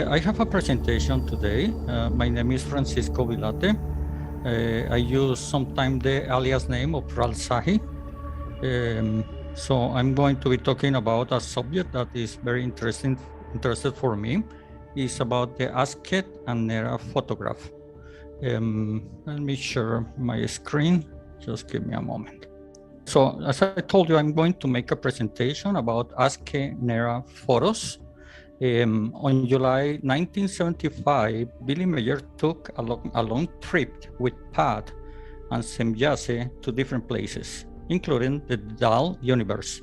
I have a presentation today. My name is Francisco Vilate. I use sometimes the alias name of Ralsahi. So I'm going to be talking about a subject that is very interested for me. It's about the Asket and Nera photograph. Let me share my screen. Just give me a moment. So as I told you, I'm going to make a presentation about Asket Nera photos. On July 1975, Billy Mayer took a long trip with Pat and Semjase to different places, including the Dal universe.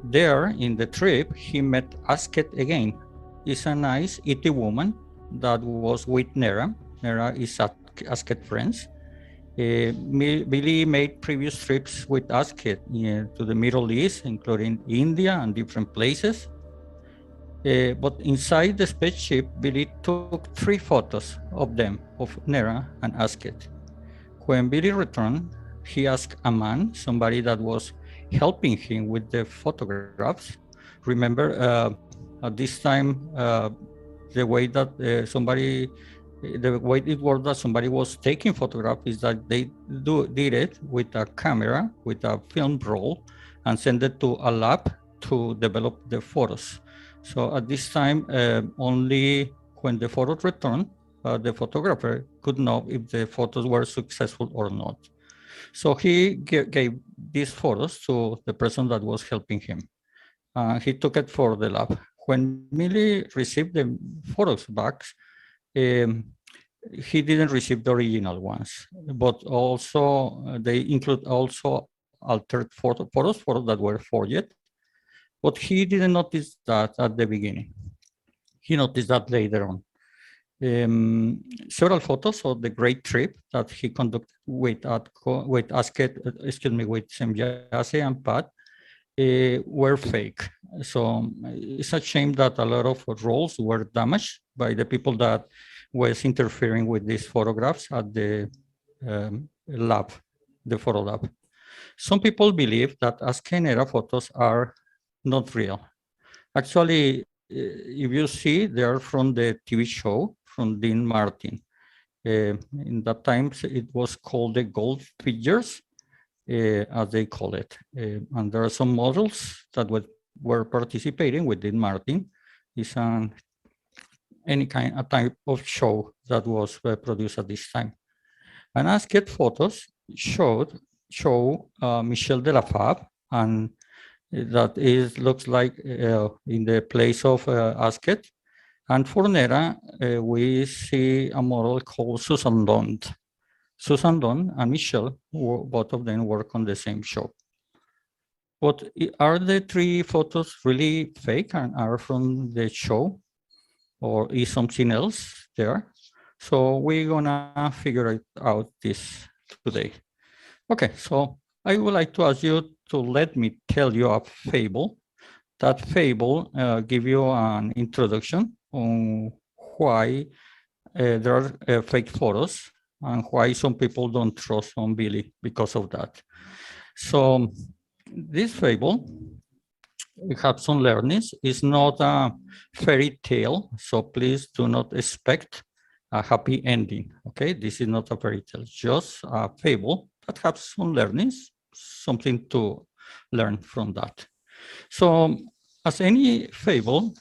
There, in the trip, he met Asket again. It's a nice, itty woman that was with Nera. Nera is Asket friends. Billy made previous trips with Asket to the Middle East, including India and different places. But inside the spaceship, Billy took 3 photos of them, of Nera and Asket. When Billy returned, he asked a man, somebody that was helping him with the photographs. Remember, at this time, the way that the way it was that somebody was taking photographs is that they did it with a camera, with a film roll, and send it to a lab to develop the photos. So at this time, only when the photos returned, the photographer could know if the photos were successful or not. So he gave these photos to the person that was helping him. He took it for the lab. When Millie received the photos back, he didn't receive the original ones, but also they include also altered photos that were forged. But he didn't notice that at the beginning. He noticed that later on. Several photos of the great trip that he conducted with Asket, with Semjase and Pat were fake. So it's a shame that a lot of rolls were damaged by the people that was interfering with these photographs at the lab, the photo lab. Some people believe that Asket Nera photos are not real. Actually, if you see, they are from the TV show from Dean Martin. In that time, it was called the gold figures, as they call it. And there are some models that were participating with Dean Martin. It's a type of show that was produced at this time. And Asket photos show Michel de la Fab, and that looks like in the place of Asket. And for Nera, we see a model called Susan Lund. Susan Lund and Michelle, both of them work on the same show. But are the 3 photos really fake and are from the show? Or is something else there? So we're gonna figure it out this today. Okay, so I would like to ask you to let me tell you a fable. That fable give you an introduction on why there are fake photos and why some people don't trust on Billy because of that. So this fable, we have some learnings. It's not a fairy tale, so please do not expect a happy ending, okay? This is not a fairy tale, just a fable that has some learnings, something to learn from that. So as any fable,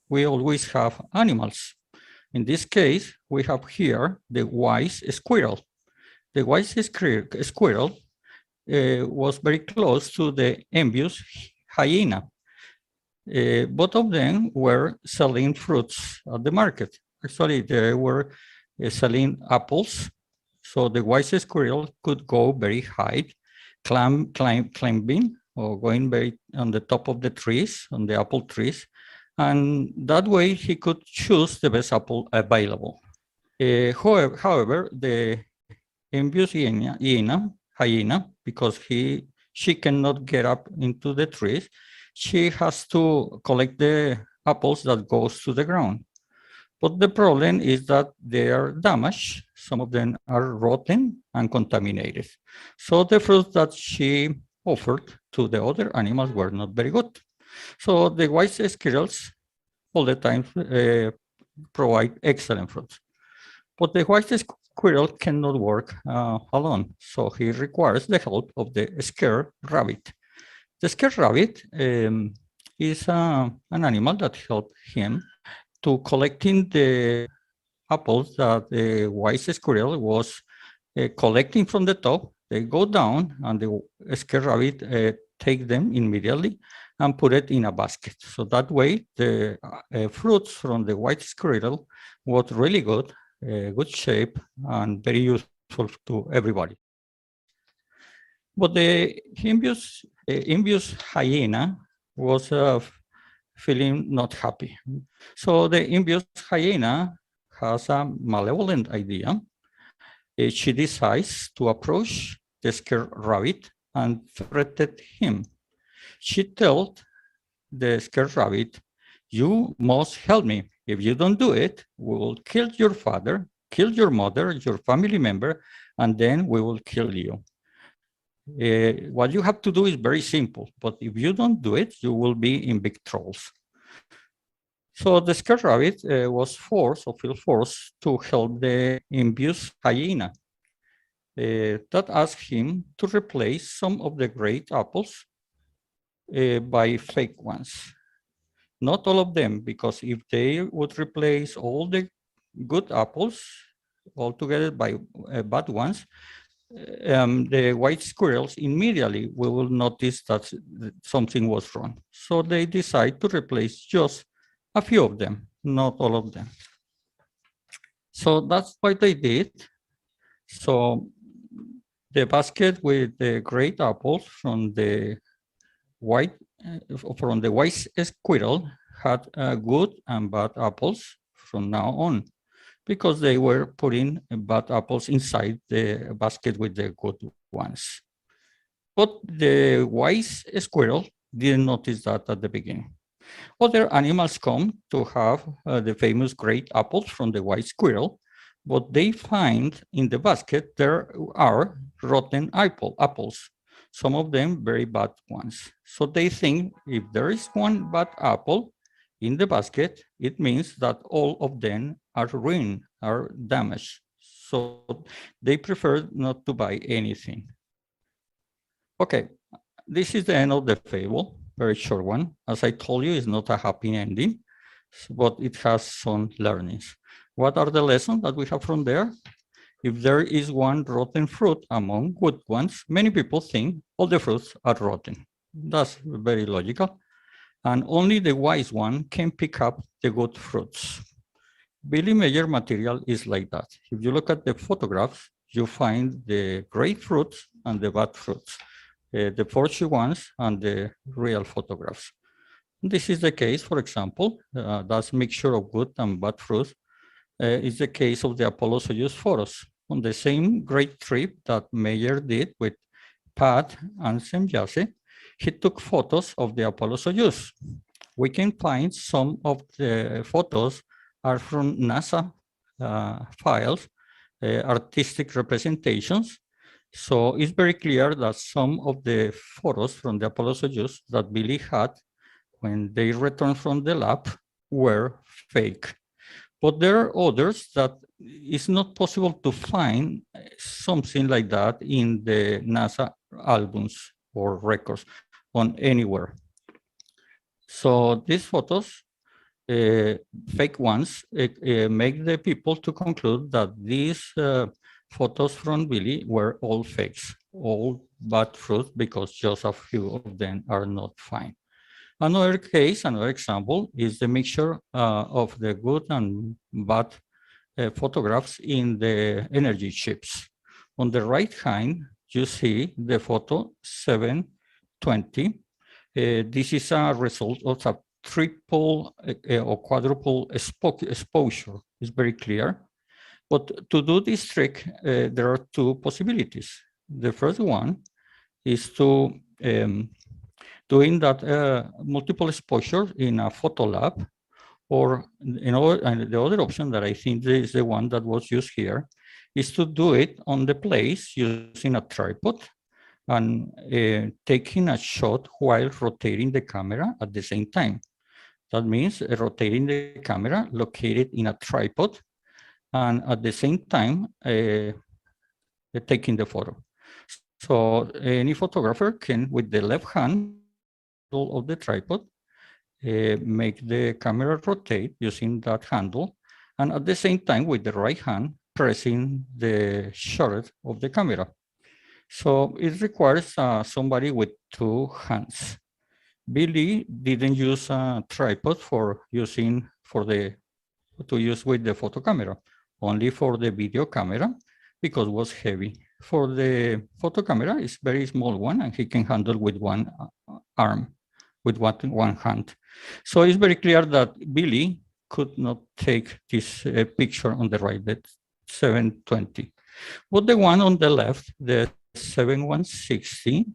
we always have animals. In this case, we have here the wise squirrel. The wise squirrel was very close to the envious hyena. Both of them were selling fruits at the market. Actually, they were selling apples. So the wise squirrel could go very high, climbing or going very on the top of the trees, on the apple trees. And that way he could choose the best apple available. However, the envious hyena, because she cannot get up into the trees, she has to collect the apples that goes to the ground. But the problem is that they are damaged. Some of them are rotten and contaminated. So the fruits that she offered to the other animals were not very good. So the wise squirrels all the time provide excellent fruits. But the white squirrel cannot work alone, so he requires the help of the scared rabbit. The scared rabbit is an animal that helped him to collecting the apples that the white squirrel was collecting from the top. They go down, and the scared rabbit take them immediately and put it in a basket. So that way, the fruits from the white squirrel was really good, good shape, and very useful to everybody. But the envious hyena was feeling not happy. So the envious hyena has a malevolent idea. She decides to approach the scared rabbit and threaten him. She told the scared rabbit, "You must help me. If you don't do it, we will kill your father, kill your mother, your family member, and then we will kill you. What you have to do is very simple, but if you don't do it, you will be in big troubles." So the scared rabbit was forced or feel forced to help the envious hyena. That asked him to replace some of the great apples by fake ones. Not all of them, because if they would replace all the good apples altogether by bad ones, the white squirrels immediately will notice that something was wrong. So they decide to replace just a few of them, not all of them. So that's what they did. So the basket with the great apples from the white squirrel had good and bad apples from now on, because they were putting bad apples inside the basket with the good ones. But the wise squirrel didn't notice that at the beginning. Other animals come to have the famous great apples from the white squirrel, but they find in the basket there are rotten apples, some of them very bad ones. So they think if there is one bad apple in the basket, it means that all of them are ruined, are damaged. So they prefer not to buy anything. Okay, this is the end of the fable, very short one. As I told you, it's not a happy ending, but it has some learnings. What are the lessons that we have from there? If there is one rotten fruit among good ones, many people think all the fruits are rotten. That's very logical. And only the wise one can pick up the good fruits. Billy Mayer material is like that. If you look at the photographs, you find the great fruits and the bad fruits, the forged ones and the real photographs. This is the case, for example, that's mixture of good and bad fruits is the case of the Apollo-Soyuz photos. On the same great trip that Mayer did with Pat and Semjase, he took photos of the Apollo-Soyuz. We can find some of the photos are from NASA files, artistic representations. So it's very clear that some of the photos from the Apollo-Soyuz that Billy had when they returned from the lab were fake. But there are others that it's not possible to find something like that in the NASA albums or records on anywhere. So these photos, fake ones, make the people to conclude that these photos from Billy were all fakes, all bad fruit, because just a few of them are not fine. Another case, another example, is the mixture of the good and bad photographs in the energy chips. On the right hand, you see the photo 720. This is a result of a triple or quadruple exposure. It's very clear. But to do this trick, there are two possibilities. The first one is to doing that multiple exposure in a photo lab, or and the other option that I think is the one that was used here, is to do it on the place using a tripod and taking a shot while rotating the camera at the same time. That means rotating the camera located in a tripod and at the same time taking the photo. So any photographer can, with the left hand of the tripod, make the camera rotate using that handle, and at the same time with the right hand pressing the shutter of the camera. So it requires somebody with two hands. Billy didn't use a tripod to use with the photo camera, only for the video camera because it was heavy. For the photo camera, it's very small one and he can handle with one arm, with one hand. So it's very clear that Billy could not take this picture on the right, that 720. But the one on the left, the 716,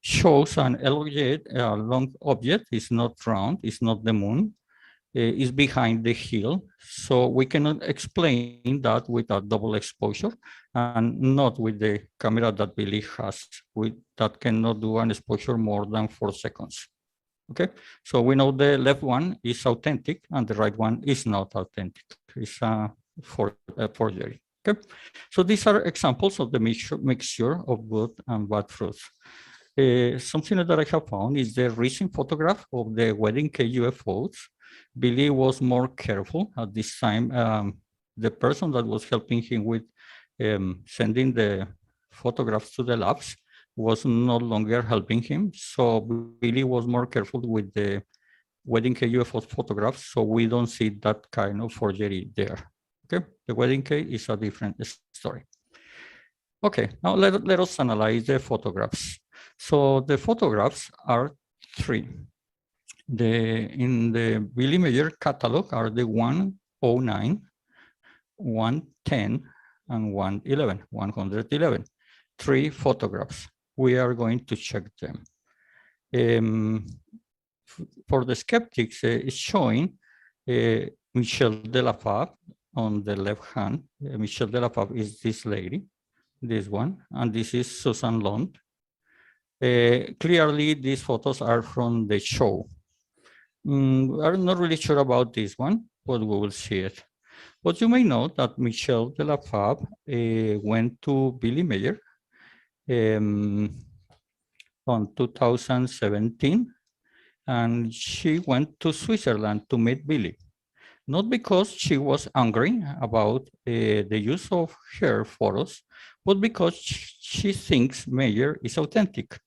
shows an elongated long object. It's not round, it's not the moon, is behind the hill. So we cannot explain that with a double exposure and not with the camera that Billy has, that cannot do an exposure more than 4 seconds. Okay, so we know the left one is authentic and the right one is not authentic. It's a forgery. Okay, so these are examples of the mixture of good and bad fruits. Something that I have found is the recent photograph of the wedding cake UFOs. Billy was more careful at this time. The person that was helping him with sending the photographs to the labs was no longer helping him. So Billy was more careful with the wedding cake UFO photographs. So we don't see that kind of forgery there. Okay, the wedding cake is a different story. Okay, now let us analyze the photographs. So the photographs are 3. In the Billy Mayer catalog are the 109, 110, and 111. 3 photographs. We are going to check them. For the skeptics, it's showing Michelle de la Fab on the left hand. Michelle de la Fab is this lady, this one, and this is Susan Lund. Clearly, these photos are from the show. I'm not really sure about this one, but we will see it. But you may know that Michelle de la Fab went to Billy Mayer on 2017, and she went to Switzerland to meet Billy. Not because she was angry about the use of her photos, but because she thinks Mayer is authentic.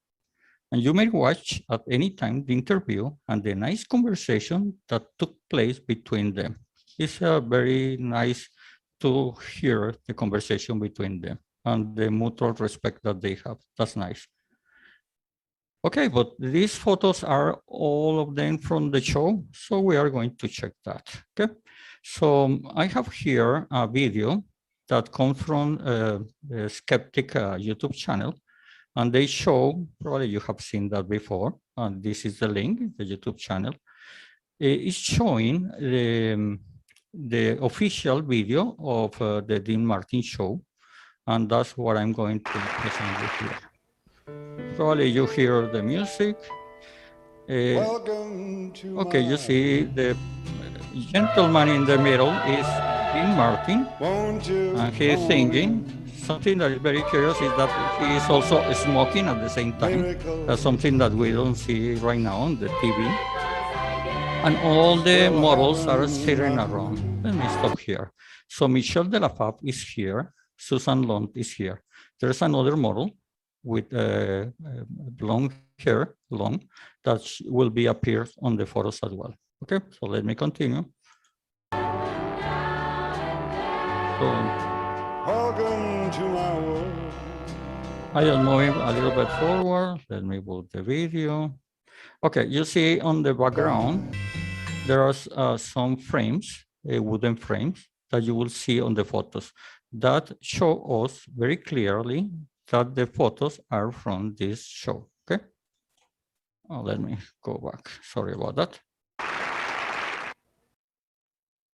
And you may watch at any time the interview and the nice conversation that took place between them. It's very nice to hear the conversation between them and the mutual respect that they have. That's nice. Okay, but these photos are all of them from the show, so we are going to check that. Okay, so I have here a video that comes from the Skeptic YouTube channel. And they show, probably you have seen that before, and this is the link, the YouTube channel. It's showing the official video of the Dean Martin show, and that's what I'm going to present you here. Probably you hear the music. Okay, you see the gentleman in the middle is Dean Martin, and he's singing. Something that is very curious is that he is also smoking at the same time. That's something that we don't see right now on the TV. And all the models are sitting around. Let me stop here. So Michelle de la Fab is here. Susan Lund is here. There's another model with long hair, that will be appeared on the photos as well. Okay, so let me continue. Welcome to my world. I am moving a little bit forward. Let me move the video. Okay, you see on the background, there are some frames, wooden frames, that you will see on the photos that show us very clearly that the photos are from this show, okay? Oh, let me go back. Sorry about that.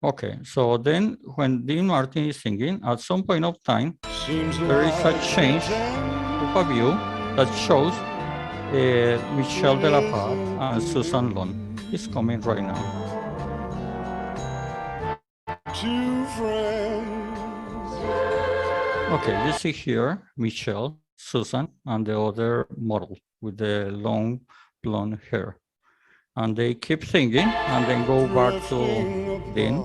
Okay, so then when Dean Martin is singing, at some point of time, there is a change of a view that shows Michelle de la Fab and Susan Lund. It's coming right now. Two friends. Okay, you see here Michelle, Susan, and the other model with the long blonde hair. And they keep singing and then go back to Dean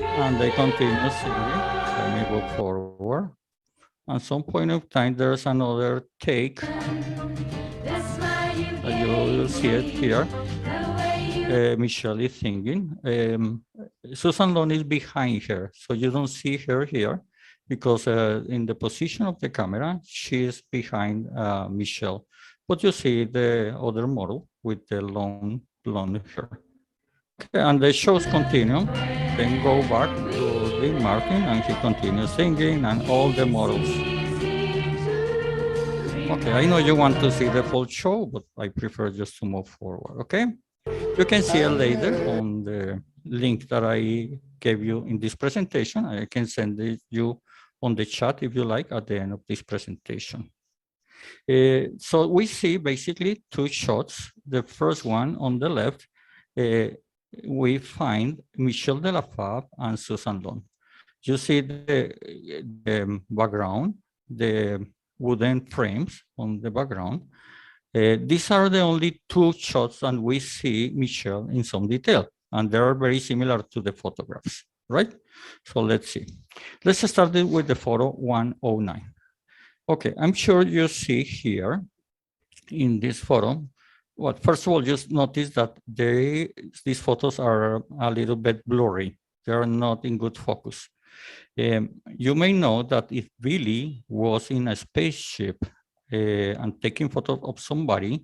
and they continue singing. Let me move forward. At some point of time, there's another take. You see it here. Michelle is singing. Susan Lone is behind her, so you don't see her here because in the position of the camera, she is behind Michelle. But you see the other model with the long blonde hair. Okay, and the shows continue. Then go back to Dean Martin, and he continues singing, and all the models. Okay, I know you want to see the full show, but I prefer just to move forward, okay? You can see it later on the link that I gave you in this presentation. I can send it you on the chat if you like at the end of this presentation. So we see basically two shots. The first one on the left, we find Michel de la Fab and Susan Lon. You see the background, the wooden frames on the background. These are the only two shots and we see Michelle in some detail, and they are very similar to the photographs, right? So let's see. Let's start with the photo 109. Okay, I'm sure you see here in this photo, well, first of all, just notice that these photos are a little bit blurry. They are not in good focus. You may know that if Billy was in a spaceship and taking photos of somebody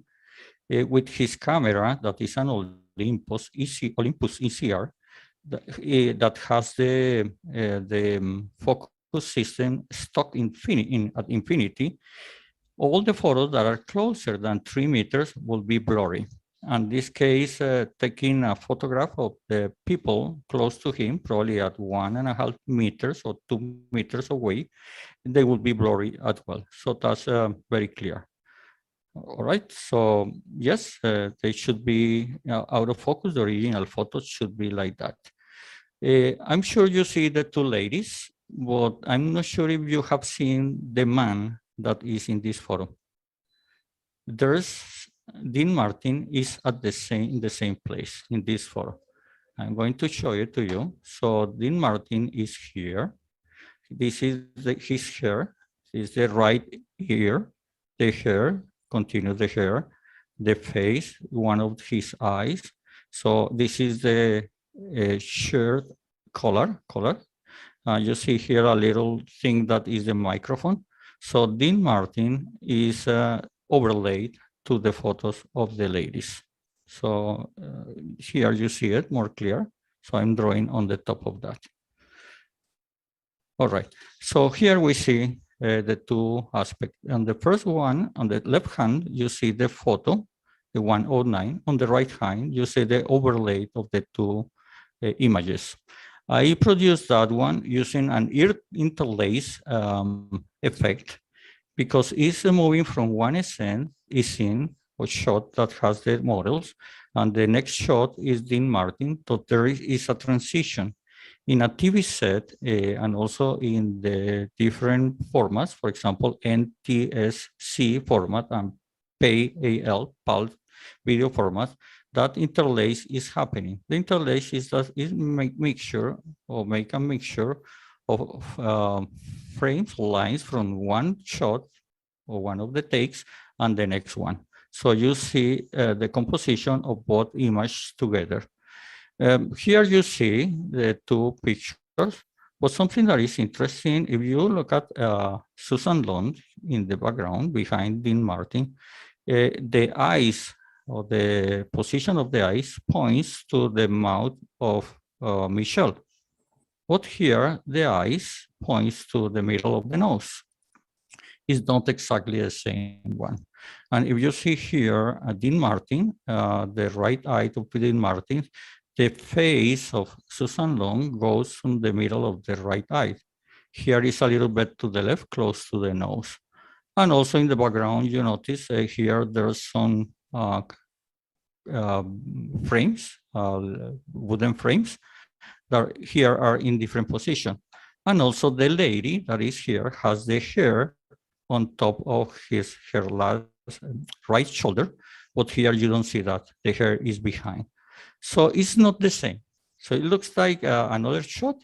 with his camera, that is an Olympus ECR, that has the focus system stuck at infinity, all the photos that are closer than 3 meters will be blurry. In this case, taking a photograph of the people close to him, probably at 1.5 meters or 2 meters away, they will be blurry as well. So that's very clear. All right, so yes, they should be out of focus. The original photos should be like that. I'm sure you see the two ladies, but I'm not sure if you have seen the man that is in this photo. There's Dean Martin is at in the same place in this photo. I'm going to show it to you. So Dean Martin is here. This is his hair. This is the right ear, the hair, continue the hair, the face, one of his eyes. So this is the shirt color. You see here a little thing that is the microphone. So Dean Martin is overlaid to the photos of the ladies. So here you see it more clear. So I'm drawing on the top of that. All right, so here we see the two aspects. On the first one, on the left hand, you see the photo, the 109. On the right hand, you see the overlay of the two images. I produced that one using an interlace effect because it's moving from one scene or shot that has the models, and the next shot is Dean Martin, so there is a transition in a TV set and also in the different formats, for example, NTSC format and PAL video format, that interlace is happening. The interlace is that is make a mixture of frames, lines from one shot or one of the takes and the next one. So you see the composition of both images together. Here you see the two pictures, but something that is interesting, if you look at Susan Lund in the background behind Dean Martin, the eyes or the position of the eyes points to the mouth of Michelle. But here the eyes points to the middle of the nose. It's not exactly the same one. And if you see here Dean Martin, the right eye of Dean Martin, the face of Susan Long goes from the middle of the right eye. Here is a little bit to the left, close to the nose. And also in the background, you notice here there's some frames, wooden frames that here are in different position. And also the lady that is here has the hair on top of her right shoulder, but here you don't see that. The hair is behind. So it's not the same. So it looks like another shot,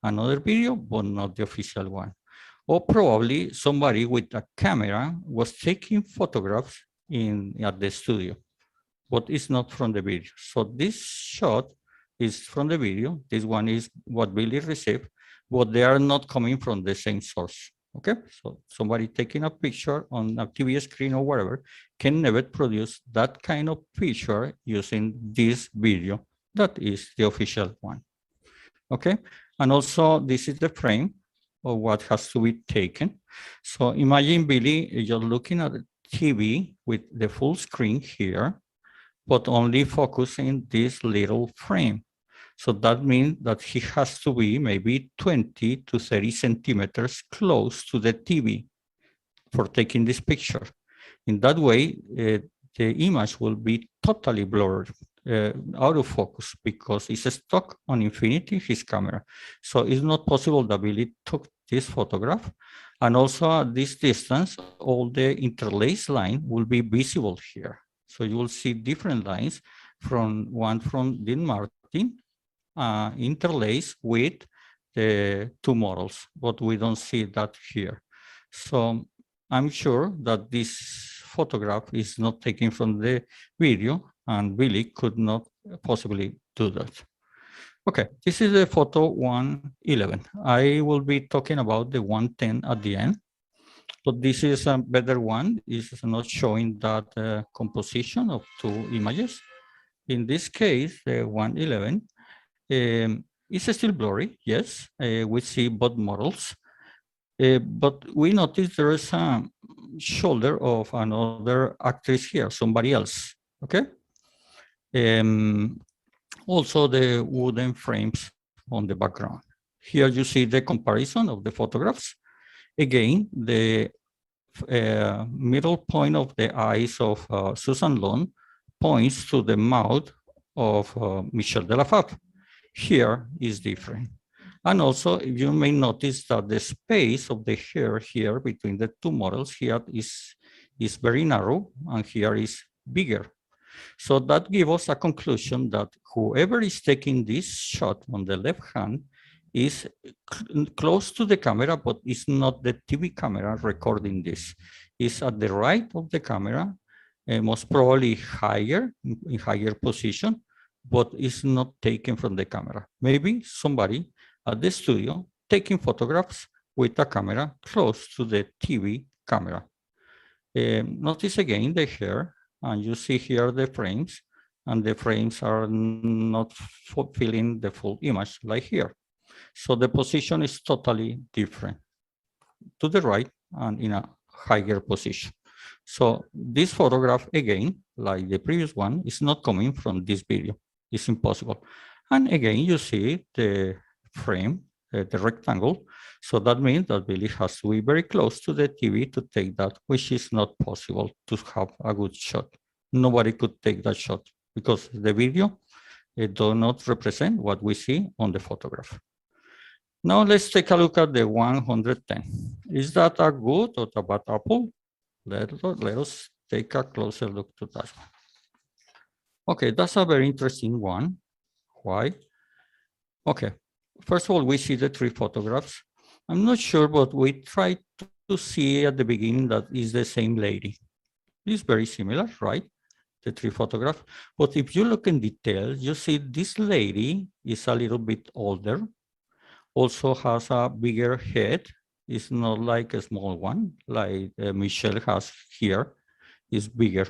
another video, but not the official one. Or probably somebody with a camera was taking photographs at the studio, but it's not from the video. So this shot is from the video. This one is what Billy received, but they are not coming from the same source. Okay, so somebody taking a picture on a TV screen or whatever can never produce that kind of picture using this video. That is the official one. Okay, and also this is the frame of what has to be taken. So imagine Billy, you're looking at the TV with the full screen here, but only focusing this little frame. So that means that he has to be maybe 20 to 30 centimeters close to the TV for taking this picture. In that way, the image will be totally blurred, out of focus, because it's stuck on infinity, his camera. So it's not possible that Billy took this photograph. And also at this distance, all the interlaced line will be visible here. So you will see different lines one from Dean Martin, interlaced with the two models, but we don't see that here. So I'm sure that this photograph is not taken from the video, and Billy could not possibly do that. Okay, this is the photo 111. I will be talking about the 110 at the end, but this is a better one. This is not showing that composition of two images. In this case, the 111 is still blurry, yes. We see both models, but we notice there is a shoulder of another actress here, somebody else, okay? Also the wooden frames on the background. Here you see the comparison of the photographs. Again, the middle point of the eyes of Susan Long points to the mouth of Michel de la Fave. Here is different. And also, you may notice that the space of the hair here between the two models here is very narrow, and here is bigger. So that gives us a conclusion that whoever is taking this shot on the left hand is close to the camera, but it's not the TV camera recording this. It's at the right of the camera, most probably higher, in higher position, but it's not taken from the camera. Maybe somebody at the studio taking photographs with a camera close to the TV camera. Notice again the hair, and you see here the frames, and the frames are not filling the full image like here. So the position is totally different to the right and in a higher position. So this photograph, again, like the previous one, is not coming from this video. It's impossible. And again, you see the frame, the rectangle. So that means that Billy has to be very close to the TV to take that, which is not possible to have a good shot. Nobody could take that shot because the video does not represent what we see on the photograph. Now let's take a look at the 110. Is that a good or a bad apple? Let us take a closer look to that one. Okay, that's a very interesting one. Why? Okay, first of all, we see the three photographs. I'm not sure, but we try to see at the beginning that is the same lady. It's very similar, right? The three photographs. But if you look in detail, you see this lady is a little bit older, also has a bigger head. It's not like a small one, like Michelle has here, is bigger.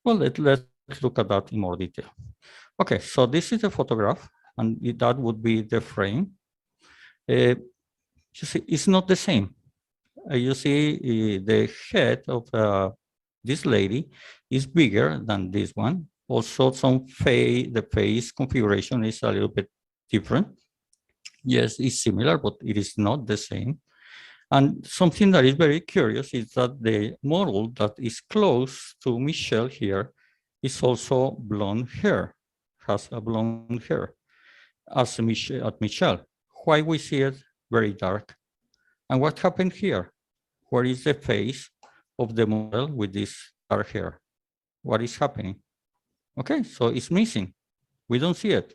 Well, let's look at that in more detail. Okay, so this is the photograph, and that would be the frame. You see, it's not the same. You see the head of this lady is bigger than this one. Also, the face configuration is a little bit different. Yes, it's similar, but it is not the same. And something that is very curious is that the model that is close to Michelle here is also blonde hair, has a blonde hair, as Michelle. Why we see it very dark? And what happened here? Where is the face of the model with this dark hair? What is happening? Okay, so it's missing. We don't see it.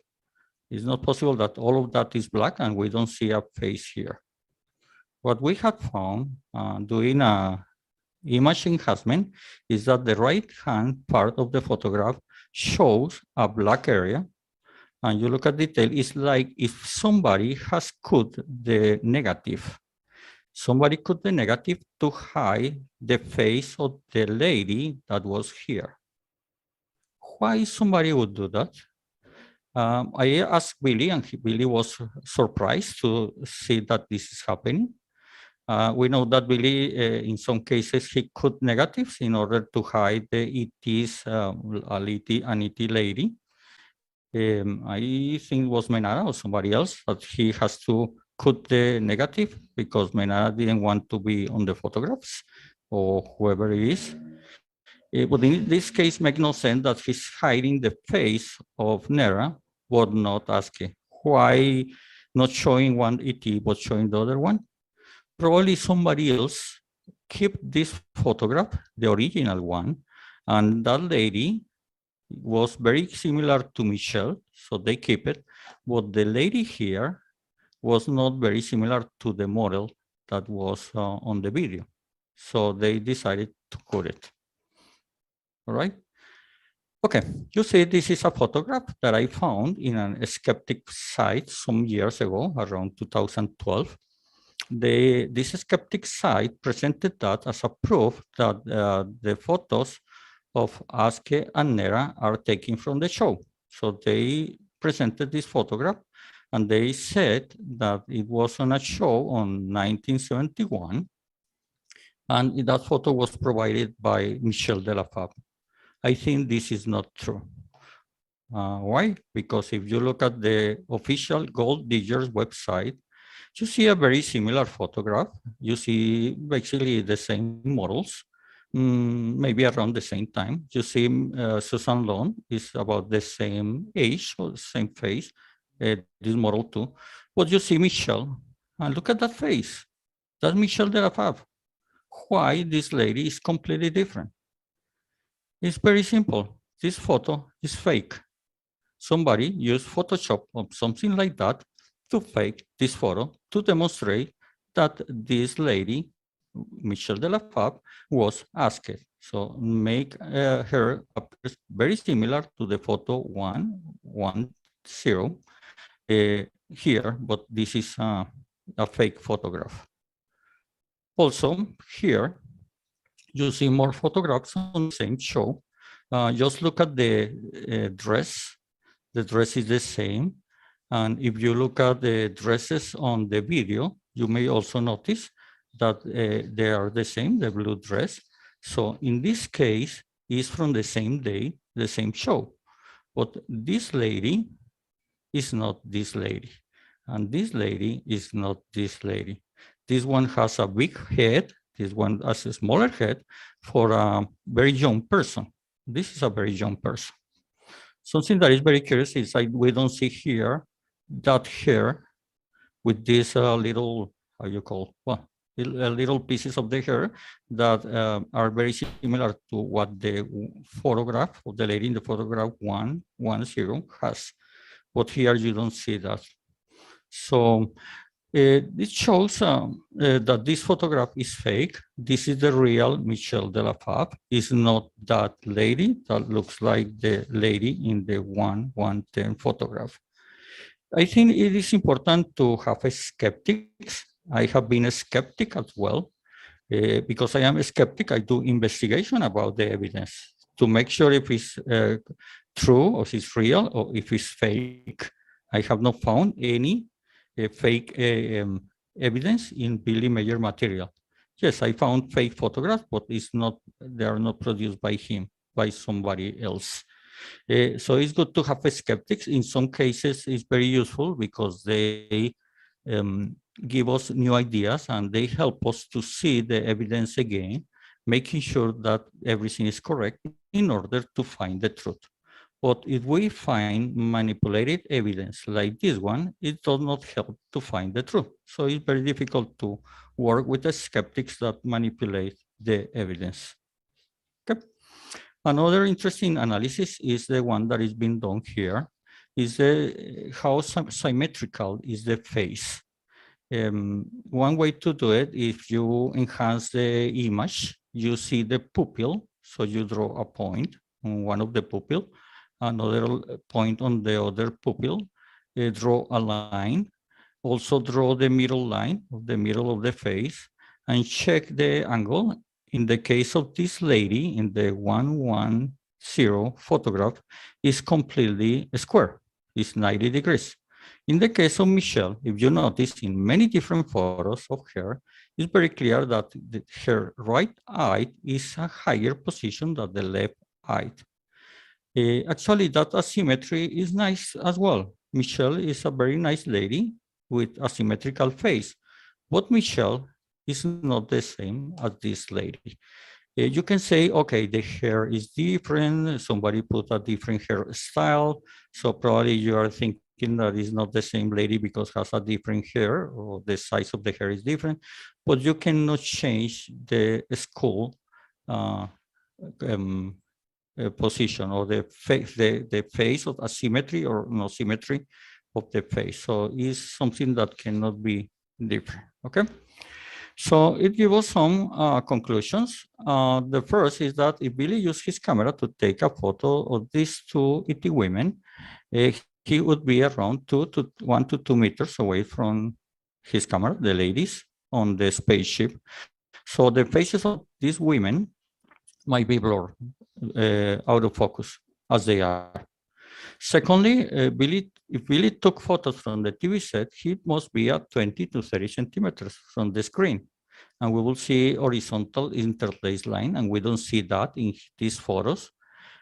It's not possible that all of that is black and we don't see a face here. What we had found doing a image enhancement is that the right hand part of the photograph shows a black area, and you look at detail, it's like if somebody has cut the negative. Somebody cut the negative to hide the face of the lady that was here. Why somebody would do that? I asked Billy, and Billy was surprised to see that this is happening. We know that Billy, in some cases, he cut negatives in order to hide the ET's, an ET lady. I think it was Menara or somebody else that he has to cut the negative because Menara didn't want to be on the photographs or whoever it is. But in this case, makes no sense that he's hiding the face of Nera, but not Asket. Why not showing one ET but showing the other one? Probably somebody else kept this photograph, the original one, and that lady was very similar to Michelle, so they keep it. But the lady here was not very similar to the model that was on the video. So they decided to cut it. All right. Okay, you see this is a photograph that I found in a skeptic site some years ago, around 2012. This skeptic site presented that as a proof that the photos of Aske and Nera are taken from the show. So they presented this photograph and they said that it was on a show on 1971, and that photo was provided by Michel de la Fable. I think this is not true. Why? Because if you look at the official Gold Diggers website, you see a very similar photograph. You see basically the same models, maybe around the same time. You see Susan Lone is about the same age or the same face, this model too. But you see Michelle, and look at that face. That's Michelle de la Fave. Why this lady is completely different? It's very simple. This photo is fake. Somebody used Photoshop or something like that to fake this photo to demonstrate that this lady, Michelle de la Fave, was Asket. So make her appear very similar to the photo 110 here, but this is a fake photograph. Also, here you see more photographs on the same show. Just look at the dress. The dress is the same. And if you look at the dresses on the video, you may also notice that they are the same, the blue dress. So in this case, it's from the same day, the same show. But this lady is not this lady. And this lady is not this lady. This one has a big head. This one has a smaller head for a very young person. This is a very young person. Something that is very curious is like we don't see here that hair with these little, how you call, well, little pieces of the hair that are very similar to what the photograph of the lady in the photograph 110 has. But here you don't see that. So this shows that this photograph is fake. This is the real Michelle de la Fave. It's not that lady that looks like the lady in the 110 photograph. I think it is important to have a skeptics. I have been a skeptic as well. Because I am a skeptic, I do investigation about the evidence to make sure if it's true or if it's real or if it's fake. I have not found any fake evidence in Billy Mayer material. Yes, I found fake photographs, but it's not, they are not produced by him, by somebody else. So it's good to have skeptics. In some cases, it's very useful because they give us new ideas and they help us to see the evidence again making sure that everything is correct in order to find the truth. But if we find manipulated evidence like this one, it does not help to find the truth. So it's very difficult to work with the skeptics that manipulate the evidence. Okay. Another interesting analysis is the one that is being done here, is how symmetrical is the face. One way to do it, if you enhance the image, you see the pupil, so you draw a point on one of the pupil, another point on the other pupil, draw a line, also draw the middle line of the middle of the face, and check the angle. In the case of this lady, in the 110 photograph, is completely square, it's 90 degrees. In the case of Michelle, if you notice in many different photos of her, it's very clear that her right eye is a higher position than the left eye. Actually, that asymmetry is nice as well. Michelle is a very nice lady with a symmetrical face, but Michelle is not the same as this lady. You can say, okay, the hair is different. Somebody put a different hairstyle. So probably you are thinking that it's not the same lady because has a different hair or the size of the hair is different, but you cannot change the skull uh, um, position or the face of asymmetry or no symmetry of the face. So it's something that cannot be different, okay? So it gives us some conclusions. The first is that if Billy used his camera to take a photo of these two ET women, he would be around 1 to 2 meters away from his camera, the ladies on the spaceship. So the faces of these women might be blurred, out of focus, as they are. Secondly, if Billy took photos from the TV set, he must be at 20 to 30 centimeters from the screen. And we will see horizontal interlace line, and we don't see that in these photos.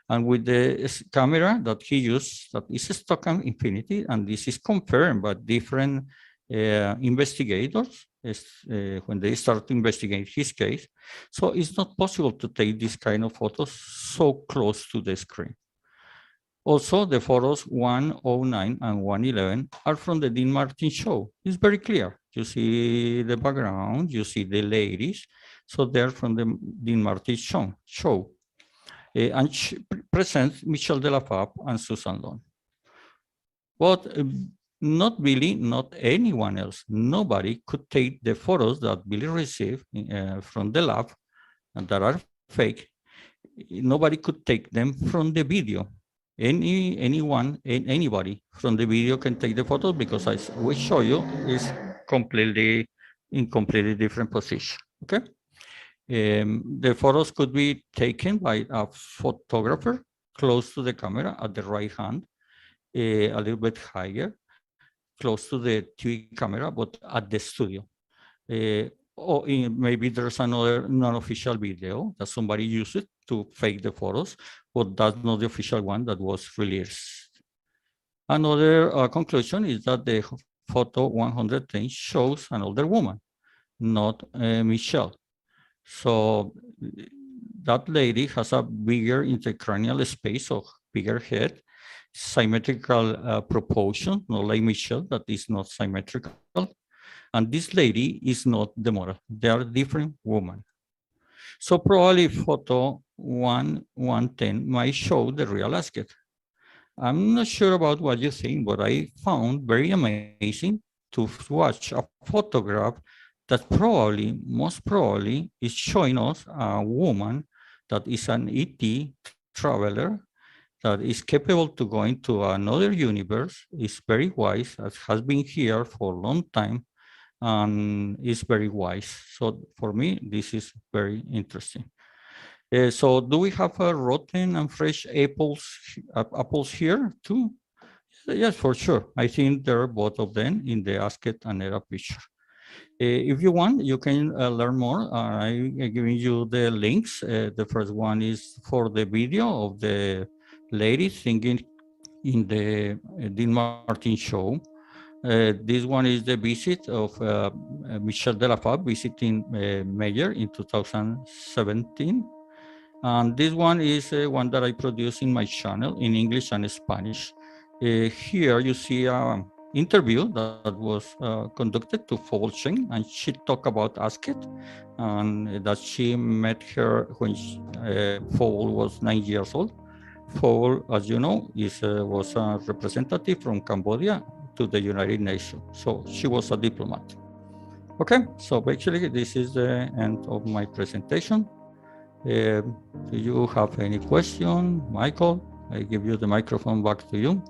And with the camera that he used, that is a Stockholm Infinity, and this is confirmed by different investigators when they start to investigate his case. So it's not possible to take this kind of photos so close to the screen. Also, the photos 109 and 111 are from the Dean Martin show. It's very clear. You see the background, you see the ladies. So they're from the Dean Martin show. And presents Michel de la Fab and Susan Long. But not Billy, not anyone else. Nobody could take the photos that Billy received from the lab and that are fake. Nobody could take them from the video. Anybody from the video can take the photos because I will show you is completely in completely different position. Okay. The photos could be taken by a photographer close to the camera at the right hand, a little bit higher, close to the TV camera, but at the studio. Or maybe there's another non-official video that somebody used it to fake the photos, but that's not the official one that was released. Another conclusion is that the photo 110 shows an older woman, not Michelle. So that lady has a bigger intracranial space or bigger head, symmetrical proportion, not like Michelle, that is not symmetrical. And this lady is not the model. They are different women. So probably photo 110 might show the real Asket. I'm not sure about what you think, but I found very amazing to watch a photograph that probably, most probably, is showing us a woman that is an ET traveler that is capable to go into another universe, is very wise, has been here for a long time, and is very wise. So for me, this is very interesting. So do we have rotten and fresh apples here too? Yes, for sure. I think there are both of them in the Asket and Nera picture. If you want, you can learn more. I'm giving you the links. The first one is for the video of the lady singing in the Dean Martin show. This one is the visit of Michel de la Fab visiting Mayor in 2017. And this one is one that I produce in my channel in English and Spanish. Here you see an interview that was conducted to Fable Cheng, and she talked about Asket, and that she met her when Fable was 9 years old. Fable, as you know, was a representative from Cambodia to the United Nations. So she was a diplomat. Okay, so basically this is the end of my presentation. Do you have any question, Michael? I give you the microphone back to you.